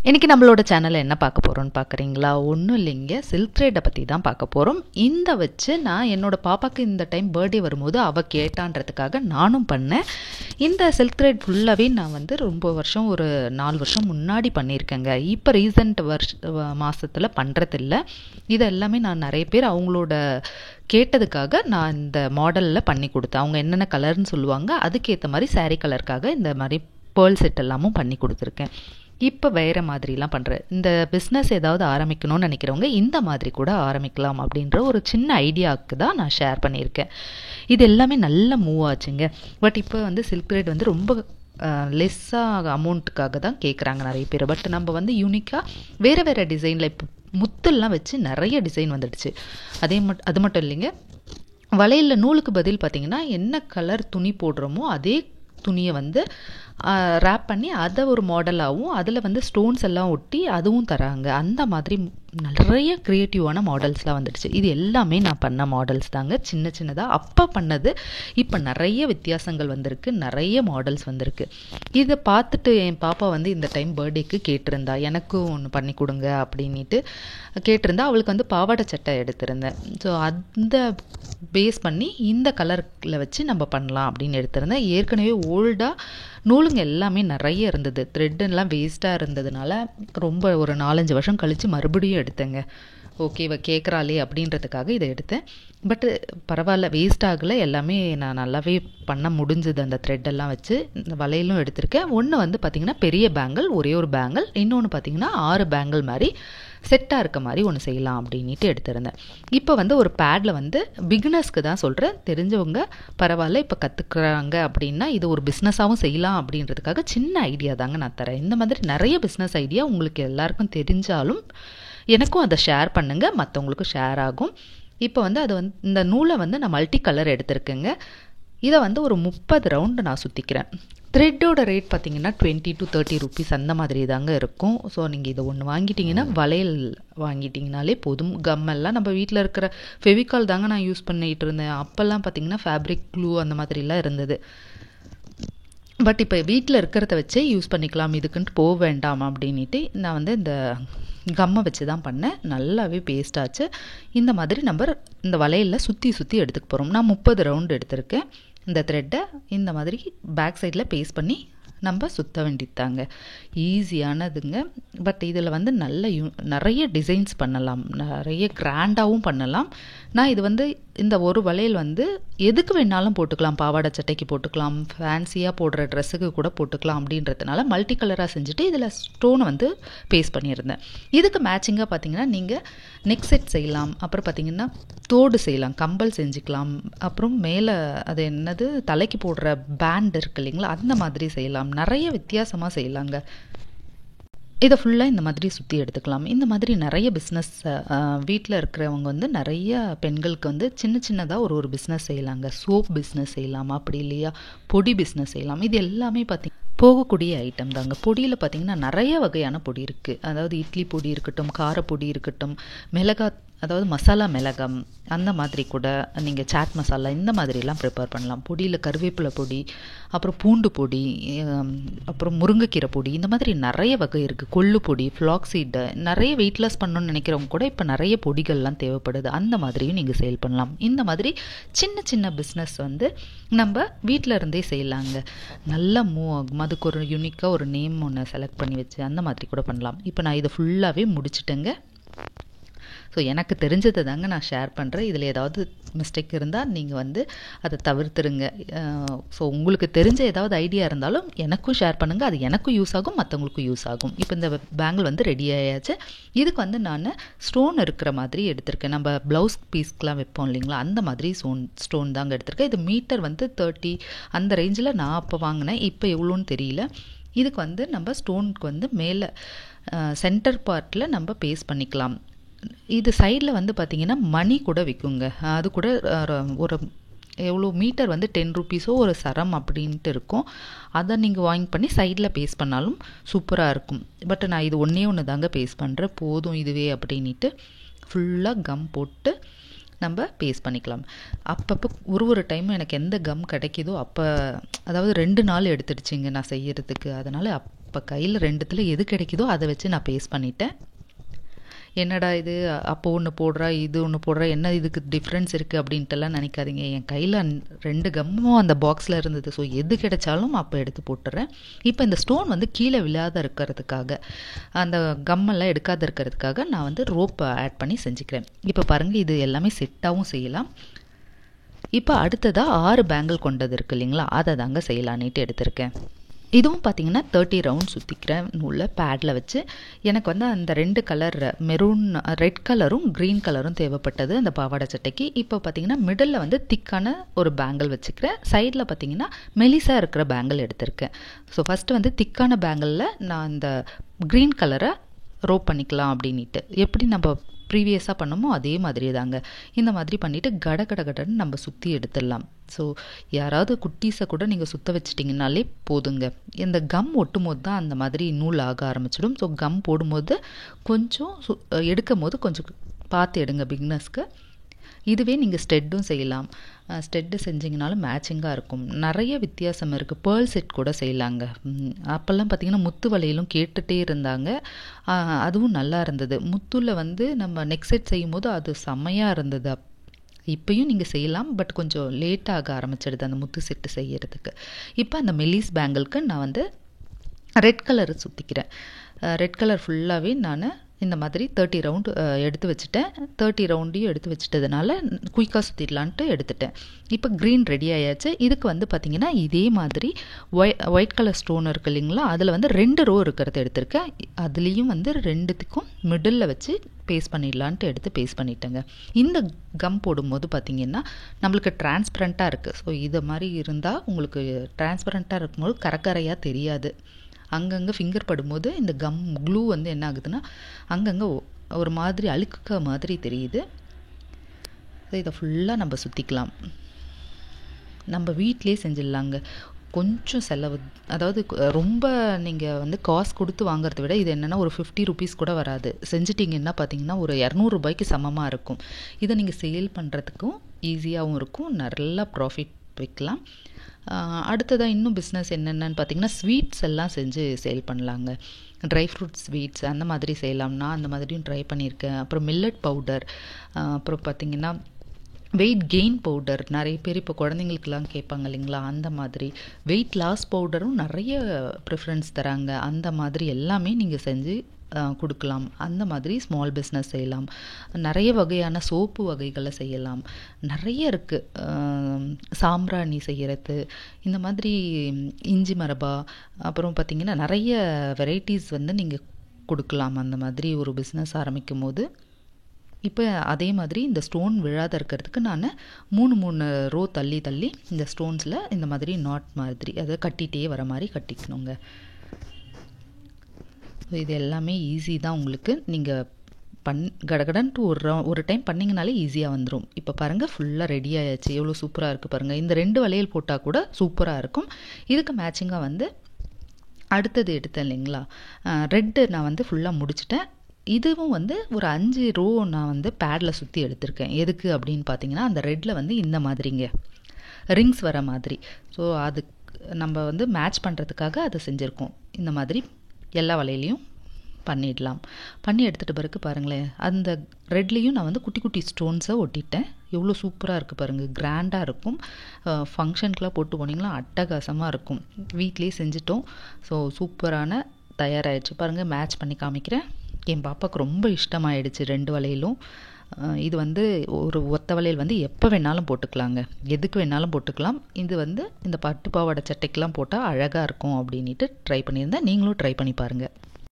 இன்றைக்கி நம்மளோட சேனலில் என்ன பார்க்க போகிறோன்னு பார்க்குறீங்களா? ஒன்றும் இல்லைங்க, சில்க் த்ரெட்டை பற்றி தான் பார்க்க போகிறோம். இந்த வச்சு நான் என்னோடய பாப்பாவுக்கு இந்த டைம் பர்த்டே வரும்போது அவள் கேட்டான்றதுக்காக நானும் பண்ணேன். இந்த சில்க் த்ரெட் ஃபுல்லாகவே நான் வந்து ரொம்ப வருஷம், ஒரு 4 வருஷம் முன்னாடி பண்ணியிருக்கேங்க. இப்போ ரீசன்ட் மாதத்தில் பண்ணுறதில்ல. இது எல்லாமே நான் நிறைய பேர் அவங்களோட கேட்டதுக்காக நான் இந்த மாடலில் பண்ணி கொடுத்தேன். அவங்க என்னென்ன கலர்னு சொல்லுவாங்க, அதுக்கேற்ற மாதிரி சாரீ கலருக்காக இந்த மாதிரி பேர்ல் செட் எல்லாமும் பண்ணி கொடுத்துருக்கேன். இப்போ வேறு மாதிரிலாம் பண்ணுறேன். இந்த பிஸ்னஸ் ஏதாவது ஆரம்பிக்கணும்னு நினைக்கிறவங்க இந்த மாதிரி கூட ஆரம்பிக்கலாம் அப்படின்ற ஒரு சின்ன ஐடியாவுக்கு தான் நான் ஷேர் பண்ணியிருக்கேன். இது எல்லாமே நல்ல மூவ் ஆச்சுங்க. பட் இப்போ வந்து சில்க் த்ரெட் வந்து ரொம்ப லெஸ்ஸாக அமௌண்ட்டுக்காக தான் கேட்குறாங்க நிறைய பேர். பட் நம்ம வந்து யூனிக்காக வேறு வேறு டிசைனில் இப்போ முத்தெல்லாம் வச்சு நிறைய டிசைன் வந்துடுச்சு. அது மட்டும் இல்லைங்க, வளையலில் நூலுக்கு பதில் பார்த்திங்கன்னா என்ன கலர் துணி போடுறோமோ அதே துணியை வந்து ரேப் பண்ணி அதை ஒரு மாடலாகவும் அதில் வந்து ஸ்டோன்ஸ் எல்லாம் ஒட்டி அதுவும் தராங்க. அந்த மாதிரி நிறைய க்ரியேட்டிவான மாடல்ஸ்லாம் வந்துடுச்சு. இது எல்லாமே நான் பண்ண மாடல்ஸ் தாங்க, சின்ன சின்னதாக அப்போ பண்ணது. இப்போ நிறைய வித்தியாசங்கள் வந்திருக்கு, நிறைய மாடல்ஸ் வந்திருக்கு. இதை பார்த்துட்டு என் பாப்பா வந்து இந்த டைம் பர்த்டேக்கு கேட்டிருந்தா, எனக்கும் ஒன்று பண்ணி கொடுங்க அப்படின்ட்டு கேட்டிருந்தா. அவளுக்கு வந்து பாவாடை சட்டை எடுத்திருந்தேன். ஸோ அந்த பேஸ் பண்ணி இந்த கலரில் வச்சு நம்ம பண்ணலாம் அப்படின்னு எடுத்திருந்தேன். ஏற்கனவே ஓல்டாக நூலுங்க எல்லாமே நிறைய இருந்தது. த்ரெட்டெல்லாம் வேஸ்ட்டாக இருந்ததுனால ரொம்ப ஒரு 4-5 வருஷம் கழித்து மறுபடியும் எடுத்தேங்க. ஓகே, இவ கேட்குறாளே அப்படின்றதுக்காக இதை எடுத்தேன். பட்டு பரவாயில்ல, வேஸ்ட் ஆகலை. எல்லாமே நான் நல்லாவே பண்ண முடிஞ்சது. அந்த த்ரெட்டெல்லாம் வச்சு இந்த வளையலும் எடுத்திருக்கேன். ஒன்று வந்து பார்த்திங்கன்னா பெரிய பேங்கிள், ஒரே ஒரு பேங்கிள். இன்னொன்று பார்த்திங்கன்னா 6 பேங்கிள் மாதிரி செட்டாக இருக்க மாதிரி ஒன்று செய்யலாம் அப்படின்ட்டு எடுத்திருந்தேன். இப்போ வந்து ஒரு பேடில் வந்து பிகினர்ஸ்க்கு தான் சொல்கிறேன். தெரிஞ்சவங்க பரவாயில்ல, இப்போ கற்றுக்குறாங்க அப்படின்னா இது ஒரு பிஸ்னஸாகவும் செய்யலாம் அப்படின்றதுக்காக சின்ன ஐடியா தாங்க நான் தரேன். இந்த மாதிரி நிறைய பிஸ்னஸ் ஐடியா உங்களுக்கு எல்லாருக்கும் தெரிஞ்சாலும் எனக்கும் அதை ஷேர் பண்ணுங்கள், மற்றவங்களுக்கும் ஷேர் ஆகும். இப்போ வந்து அது வந்து இந்த நூலை வந்து நான் மல்டி கலர் எடுத்திருக்கேங்க. இதை வந்து ஒரு 30 ரவுண்டு நான் சுற்றிக்கிறேன். த்ரெட்டோட ரேட் பார்த்திங்கன்னா 20 to 30 rupees அந்த மாதிரி தாங்க இருக்கும். ஸோ நீங்கள் இதை ஒன்று வாங்கிட்டிங்கன்னா, வளையல் வாங்கிட்டிங்கனாலே போதும். கம்மெல்லாம் நம்ம வீட்டில் இருக்கிற ஃபெவிகால் தாங்க நான் யூஸ் பண்ணிகிட்டு இருந்தேன். அப்போல்லாம் பார்த்திங்கன்னா ஃபேப்ரிக் க்ளூ அந்த மாதிரிலாம் இருந்தது. பட் இப்போ வீட்டில் இருக்கிறத வச்சே யூஸ் பண்ணிக்கலாம், இதுக்குன்ட்டு போக வேண்டாம் அப்படின்ட்டு நான் வந்து இந்த கம்மை வச்சு தான் பண்ணேன். நல்லாவே பேஸ்ட் ஆச்சு. இந்த மாதிரி நம்ம இந்த வளையலில் சுற்றி சுற்றி எடுத்துக்க போகிறோம். நான் 30 ரவுண்டு எடுத்திருக்கேன். இந்த த்ரெட்டை இந்த மாதிரி பேக் சைடில் பேஸ்ட் பண்ணி நம்ம சுற்ற வேண்டியதாங்க. ஈஸியானதுங்க. பட் இதில் வந்து நிறைய டிசைன்ஸ் பண்ணலாம், நிறைய கிராண்டாகவும் பண்ணலாம். நான் இது வந்து இந்த ஒரு வளையல் வந்து எதுக்கு வேணாலும் போட்டுக்கலாம். பாவாடை சட்டைக்கு போட்டுக்கலாம், ஃபேன்சியாக போடுற ட்ரெஸ்ஸுக்கு கூட போட்டுக்கலாம். அப்படின்றதுனால மல்டி கலராக செஞ்சுட்டு இதில் ஸ்டோனை வந்து பேஸ்ட் பண்ணியிருந்தேன். இதுக்கு மேட்சிங்காக பார்த்தீங்கன்னா நீங்கள் நெக் செட் செய்யலாம், அப்புறம் பார்த்தீங்கன்னா தோடு செய்யலாம், கம்பல் செஞ்சுக்கலாம், அப்புறம் மேலே அது என்னது தலைக்கு போடுற பேண்ட் இருக்கு இல்லைங்களா, அந்த மாதிரி செய்யலாம். நிறைய வித்தியாசமாக செய்யலாங்க. இதை ஃபுல்லாக இந்த மாதிரி சுற்றி எடுத்துக்கலாம். இந்த மாதிரி நிறைய பிஸ்னஸ் வீட்டில் இருக்கிறவங்க வந்து நிறைய பெண்களுக்கு வந்து சின்ன சின்னதாக ஒரு பிஸ்னஸ் செய்யலாங்க. சோப் பிஸ்னஸ் செய்யலாம், அப்படி இல்லையா பொடி பிஸ்னஸ் செய்யலாம். இது எல்லாமே போகக்கூடிய ஐட்டம் தாங்க. பொடியில் பார்த்திங்கன்னா நிறைய வகையான பொடி இருக்குது. அதாவது இட்லி பொடி இருக்கட்டும், காரப்பொடி இருக்கட்டும், அதாவது மசாலா மிளகம், அந்த மாதிரி கூட நீங்கள் சாட் மசாலா இந்த மாதிரிலாம் ப்ரிப்பேர் பண்ணலாம். பொடியில் கருவேப்பிலை பொடி, அப்புறம் பூண்டு பொடி, அப்புறம் முருங்கைக்கீரை பொடி, இந்த மாதிரி நிறைய வகை இருக்குது. கொள்ளு பொடி, ஃப்ளாக்ஸீடு, நிறைய வெயிட் லாஸ் பண்ணணும்னு நினைக்கிறவங்க கூட இப்போ நிறைய பொடிகள்லாம் தேவைப்படுது. அந்த மாதிரியும் நீங்கள் சேல் பண்ணலாம். இந்த மாதிரி சின்ன சின்ன பிஸ்னஸ் வந்து நம்ம வீட்டில் இருந்தே செய்யலாங்க. நல்லா மூவ் ஆகும். அதுக்கு ஒரு யூனிக்காக ஒரு நேம் ஒன்று செலக்ட் பண்ணி வச்சு அந்த மாதிரி கூட பண்ணலாம். இப்போ நான் இதை ஃபுல்லாகவே முடிச்சிட்டேங்க. ஸோ எனக்கு தெரிஞ்சதை தாங்க நான் ஷேர் பண்ணுறேன். இதில் ஏதாவது மிஸ்டேக் இருந்தால் நீங்கள் வந்து அதை தவிர்த்துருங்க. ஸோ உங்களுக்கு தெரிஞ்ச ஏதாவது ஐடியா இருந்தாலும் எனக்கும் ஷேர் பண்ணுங்கள். அது எனக்கும் யூஸ் ஆகும், மற்றவங்களுக்கும் யூஸ் ஆகும். இப்போ இந்த பேங்கிள் வந்து ரெடி ஆயாச்சு. இதுக்கு வந்து நான் ஸ்டோன் இருக்கிற மாதிரி எடுத்திருக்கேன். நம்ம ப்ளவுஸ் பீஸ்க்கெலாம் வைப்போம் இல்லைங்களா, அந்த மாதிரி ஸ்டோன் தாங்க எடுத்திருக்கேன். இது மீட்டர் வந்து 30 அந்த ரேஞ்சில் நான் அப்போ வாங்கினேன். இப்போ எவ்வளோன்னு தெரியல. இதுக்கு வந்து நம்ம ஸ்டோனுக்கு வந்து மேலே சென்டர் பார்ட்டில் நம்ம பேஸ்ட் பண்ணிக்கலாம். இது சைடில் வந்து பார்த்திங்கன்னா மணி கூட விற்குங்க. அது கூட ஒரு எவ்வளோ மீட்டர் வந்து 10 rupeesோ ஒரு சரம் அப்படின்ட்டு இருக்கும். அதை நீங்கள் வாங்கி பண்ணி சைடில் பேஸ்ட் பண்ணாலும் சூப்பராக இருக்கும். பட் நான் இது ஒன்று தாங்க பேஸ்ட் பண்ணுறேன், போதும் இதுவே அப்படின்ட்டு ஃபுல்லாக கம் போட்டு நம்ம பேஸ்ட் பண்ணிக்கலாம். அப்பப்போ ஒரு டைமும் எனக்கு எந்த கம் கிடைக்கிதோ அப்போ, அதாவது 2 நாள் எடுத்துடுச்சிங்க நான் செய்யறதுக்கு. அதனால் இப்போ கையில் ரெண்டுத்தில் எது கிடைக்குதோ அதை வச்சு நான் பேஸ்ட் பண்ணிட்டேன். என்னடா இது அப்போ ஒன்று போடுறா இது ஒன்று போடுறா, என்ன இதுக்கு டிஃப்ரென்ஸ் இருக்குது அப்படின்ட்டுலாம் நினைக்காதீங்க. என் கையில் 2 கம்மும் அந்த பாக்ஸில் இருந்தது. ஸோ எது கிடைச்சாலும் அப்போ எடுத்து போட்டுறேன். இப்போ இந்த ஸ்டோன் வந்து கீழே விழாத இருக்கிறதுக்காக, அந்த கம்மெல்லாம் எடுக்காத இருக்கிறதுக்காக நான் வந்து ரோப் ஆட் பண்ணி செஞ்சுக்கிறேன். இப்போ பாருங்கள், இது எல்லாமே செட்டாகவும் செய்யலாம். இப்போ அடுத்ததாக 6 பேங்கிள் கொண்டது இருக்குது இல்லைங்களா, அதை தாங்க செய்யலான்னுட்டு எடுத்திருக்கேன். இதுவும் பார்த்திங்கன்னா 30 ரவுண்ட் சுற்றிக்கிறேன் நூலில் பேடில் வச்சு. எனக்கு வந்து அந்த 2 கலர் மெரூன் ரெட் கலரும் க்ரீன் கலரும் தேவைப்பட்டது அந்த பாவாடை சட்டைக்கு. இப்போ பார்த்திங்கன்னா மிடில் வந்து திக்கான ஒரு பேங்கிள் வச்சுக்கிறேன். சைடில் பார்த்திங்கன்னா மெலிசாக இருக்கிற பேங்கிள் எடுத்திருக்கேன். ஸோ ஃபஸ்ட்டு வந்து திக்கான பேங்கிளில் நான் அந்த க்ரீன் கலரை ரோப் பண்ணிக்கலாம் அப்படின்ட்டு. எப்படி நம்ம ப்ரீவியஸாக பண்ணமோ அதே மாதிரி தாங்க. இந்த மாதிரி பண்ணிவிட்டு கடன்னு நம்ம சுற்றி எடுத்துடலாம். ஸோ யாராவது குட்டீஸை கூட நீங்கள் சுற்ற வச்சிட்டிங்கனாலே போதுங்க. இந்த கம் ஒட்டும் போது தான் அந்த மாதிரி நூல் ஆக ஆரம்பிச்சிடும். ஸோ கம் போடும்போது கொஞ்சம் எடுக்கும் போது கொஞ்சம் பார்த்து எடுங்க பிகினர்ஸ்க்கு. இதுவே நீங்கள் ஸ்டெட்டும் செய்யலாம். ஸ்டெட்டு செஞ்சிங்கனாலும் மேட்சிங்காக இருக்கும். நிறைய வித்தியாசம் இருக்குது. பேர்ல் செட் கூட செய்யலாங்க. அப்போல்லாம் பார்த்திங்கன்னா முத்து வளையலும் கேட்டுகிட்டே இருந்தாங்க. அதுவும் நல்லா இருந்தது. முத்துல வந்து நம்ம நெக் செட் செய்யும் போது அது செம்மையாக இருந்தது. இப்போயும் நீங்கள் செய்யலாம், பட் கொஞ்சம் லேட்டாக ஆரம்பிச்சிடுது அந்த முத்து செட்டு செய்யறதுக்கு. இப்போ அந்த மெலிஸ் பேங்கிளுக்கு நான் வந்து ரெட் கலர் சுற்றிக்கிறேன். ரெட் கலர் ஃபுல்லாகவே நான் இந்த மாதிரி 30 ரவுண்டு எடுத்து வச்சுட்டேன். 30 ரவுண்டையும் எடுத்து வச்சுட்டதுனால குயிக்காக சுற்றிடலான்ட்டு எடுத்துட்டேன். இப்போ க்ரீன் ரெடி ஆயாச்சு. இதுக்கு வந்து பார்த்திங்கன்னா இதே மாதிரி ஒயிட் கலர் ஸ்டோன் இருக்குது இல்லைங்களா, அதில் வந்து 2 ரோ இருக்கிறத எடுத்திருக்கேன். அதுலேயும் வந்து 2த்துக்கும் மிடில் வச்சு பேஸ்ட் பண்ணிடலான்ட்டு எடுத்து பேஸ்ட் பண்ணிட்டேங்க. இந்த கம் போடும்போது பார்த்திங்கன்னா நம்மளுக்கு டிரான்ஸ்பரண்ட்டாக இருக்குது. ஸோ இதை மாதிரி இருந்தால் உங்களுக்கு டிரான்ஸ்பரண்ட்டாக இருக்கும்போது கரக்கரையாக தெரியாது. அங்கங்கே ஃபிங்கர் படும்போது இந்த கம் க்ளூ வந்து என்ன ஆகுதுன்னா அங்கங்கே ஒரு மாதிரி அழுக்க மாதிரி தெரியுது. இதை ஃபுல்லாக நம்ம சுற்றிக்கலாம். நம்ம வீட்டிலே செஞ்சிடலாங்க. கொஞ்சம் செலவு, அதாவது ரொம்ப நீங்கள் வந்து காசு கொடுத்து வாங்குறத விட இது என்னென்னா ஒரு 50 ருபீஸ் கூட வராது. செஞ்சிட்டிங்கன்னா பார்த்தீங்கன்னா ஒரு 200 ரூபாய்க்கு சமமாக இருக்கும். இதை நீங்கள் சேல் பண்ணுறதுக்கும் ஈஸியாகவும் இருக்கும். நல்லா ப்ராஃபிட் வைக்கலாம். அடுத்ததாக இன்னும் பிஸ்னஸ் என்னென்னு பார்த்தீங்கன்னா ஸ்வீட்ஸ் எல்லாம் செஞ்சு சேல் பண்ணலாங்க. ட்ரை ஃப்ரூட் ஸ்வீட்ஸ் அந்த மாதிரி செய்யலாம். நான் அந்த மாதிரியும் ட்ரை பண்ணியிருக்கேன். அப்புறம் மில்லட் பவுடர், அப்புறம் பார்த்திங்கன்னா வெயிட் கெயின் பவுடர். நிறைய பேர் இப்போ குழந்தைங்களுக்கெல்லாம் கேட்பாங்க இல்லைங்களா, அந்த மாதிரி வெயிட் லாஸ் பவுடரும் நிறைய ப்ரிஃபரன்ஸ் தராங்க. அந்த மாதிரி எல்லாமே நீங்கள் செஞ்சு கொடுக்கலாம். அந்த மாதிரி ஸ்மால் பிஸ்னஸ் செய்யலாம். நிறைய வகையான சோப்பு வகைகளை செய்யலாம். நிறைய இருக்குது. சாம்பிராணி செய்கிறது, இந்த மாதிரி இஞ்சி மரபா, அப்புறம் பார்த்திங்கன்னா நிறைய வெரைட்டிஸ் வந்து நீங்கள் கொடுக்கலாம். அந்த மாதிரி ஒரு பிஸ்னஸ் ஆரம்பிக்கும் போது இப்போ அதே மாதிரி இந்த ஸ்டோன் விழாத இருக்கிறதுக்கு நான் 3 ரோ தள்ளி இந்த ஸ்டோன்ஸில் இந்த மாதிரி நாட் மாதிரி அதை கட்டிகிட்டே வர மாதிரி கட்டிக்கணுங்க. இது எல்லாமே ஈஸி தான் உங்களுக்கு. நீங்கள் கடகடன்ட்டு ஒரு டைம் பண்ணிங்கனாலே ஈஸியாக வந்துடும். இப்போ பாருங்கள் ஃபுல்லாக ரெடி ஆயாச்சு. எவ்வளோ சூப்பராக இருக்குது பாருங்கள். இந்த 2 வளையல் போட்டால் கூட சூப்பராக இருக்கும். இதுக்கு மேட்சிங்காக வந்து அடுத்தது எடுத்தேன் இல்லைங்களா, ரெட்டு நான் வந்து ஃபுல்லாக முடிச்சிட்டேன். இதுவும் வந்து ஒரு 5 ரோ நான் வந்து பேடில் சுற்றி எடுத்திருக்கேன். எதுக்கு அப்படின்னு பார்த்தீங்கன்னா அந்த ரெட்டில் வந்து இந்த மாதிரிங்க ரிங்ஸ் வர மாதிரி. ஸோ அது நம்ம வந்து மேட்ச் பண்ணுறதுக்காக அதை செஞ்சுருக்கோம். இந்த மாதிரி எல்லா வலையிலையும் பண்ணிடலாம். பண்ணி எடுத்துகிட்ட பிறகு பாருங்களேன், அந்த ரெட்லேயும் நான் வந்து குட்டி குட்டி ஸ்டோன்ஸை ஒட்டிட்டேன். எவ்வளோ சூப்பராக இருக்குது பாருங்கள். கிராண்டாக இருக்கும். ஃபங்க்ஷனுக்குலாம் போட்டு போனீங்களா அட்டகாசமாக இருக்கும். வீட்லேயே செஞ்சிட்டோம். ஸோ சூப்பரான தயாராகிடுச்சு பாருங்கள். மேட்ச் பண்ணி காமிக்கிறேன். என் பாப்பாவுக்கு ரொம்ப இஷ்டமாயிடுச்சு 2 வளையலும். இது வந்து ஒரு ஒத்த வளையல் வந்து எப்போ வேணாலும் போட்டுக்கலாங்க, எதுக்கு வேணாலும் போட்டுக்கலாம். இது வந்து இந்த பட்டு பாவாடை சட்டைக்கெலாம் போட்டால் அழகாக இருக்கும் அப்படின்ட்டு ட்ரை பண்ணியிருந்தேன். நீங்களும் ட்ரை பண்ணி பாருங்கள்.